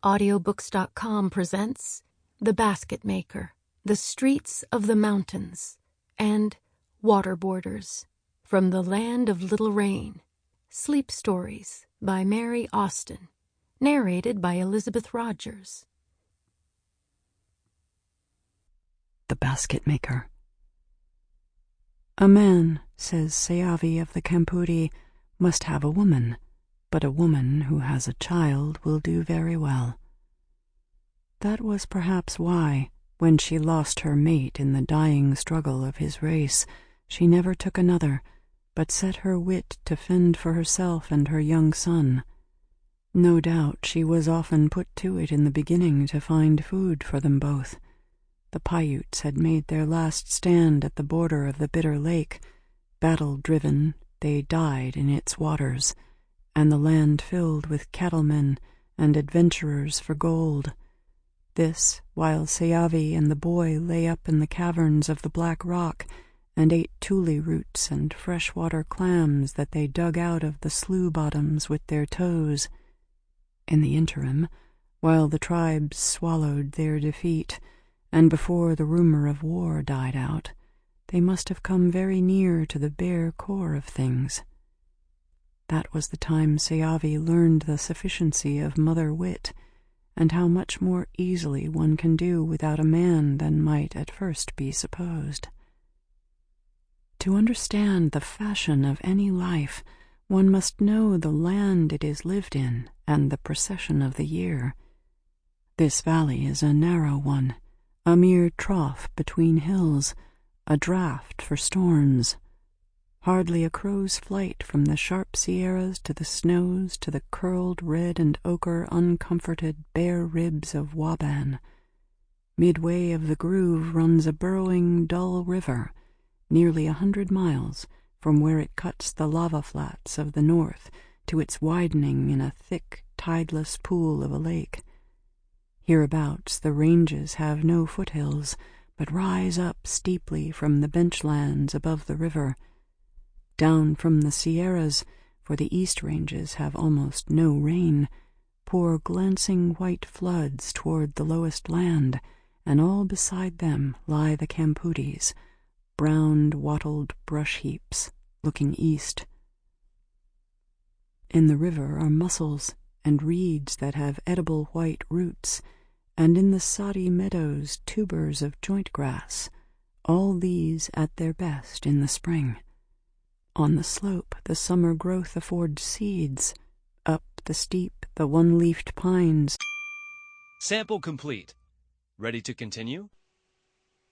Audiobooks.com presents The Basket Maker, The Streets of the Mountains, and Waterboarders, From the Land of Little Rain, Sleep Stories by Mary Austin, narrated by Elizabeth Rodgers. The Basket Maker. A man, says Seavi of the Campuri, must have a woman, but a woman who has a child will do very well. That was perhaps why, when she lost her mate in the dying struggle of his race, she never took another, but set her wit to fend for herself and her young son. No doubt she was often put to it in the beginning to find food for them both. The Paiutes had made their last stand at the border of the bitter lake. Battle-driven, they died in its waters, and the land filled with cattlemen and adventurers for gold. This, while Seavi and the boy lay up in the caverns of the Black Rock and ate tule roots and freshwater clams that they dug out of the slough bottoms with their toes. In the interim, while the tribes swallowed their defeat, and before the rumor of war died out, they must have come very near to the bare core of things. That was the time Seavi learned the sufficiency of mother wit, and how much more easily one can do without a man than might at first be supposed. To understand the fashion of any life, one must know the land it is lived in and the procession of the year. This valley is a narrow one, a mere trough between hills, a draught for storms. Hardly a crow's flight from the sharp Sierras to the snows to the curled red and ochre uncomforted bare ribs of Waban. Midway of the groove runs a burrowing dull river, nearly 100 miles from where it cuts the lava flats of the north to its widening in a thick, tideless pool of a lake. Hereabouts the ranges have no foothills, but rise up steeply from the benchlands above the river. Down from the Sierras, for the east ranges have almost no rain, pour glancing white floods toward the lowest land, and all beside them lie the campoodies, browned, wattled brush heaps, looking east. In the river are mussels and reeds that have edible white roots, and in the soddy meadows tubers of joint grass, all these at their best in the spring. On the slope the summer growth affords seeds, up the steep the one-leafed pines. Sample complete. Ready to continue?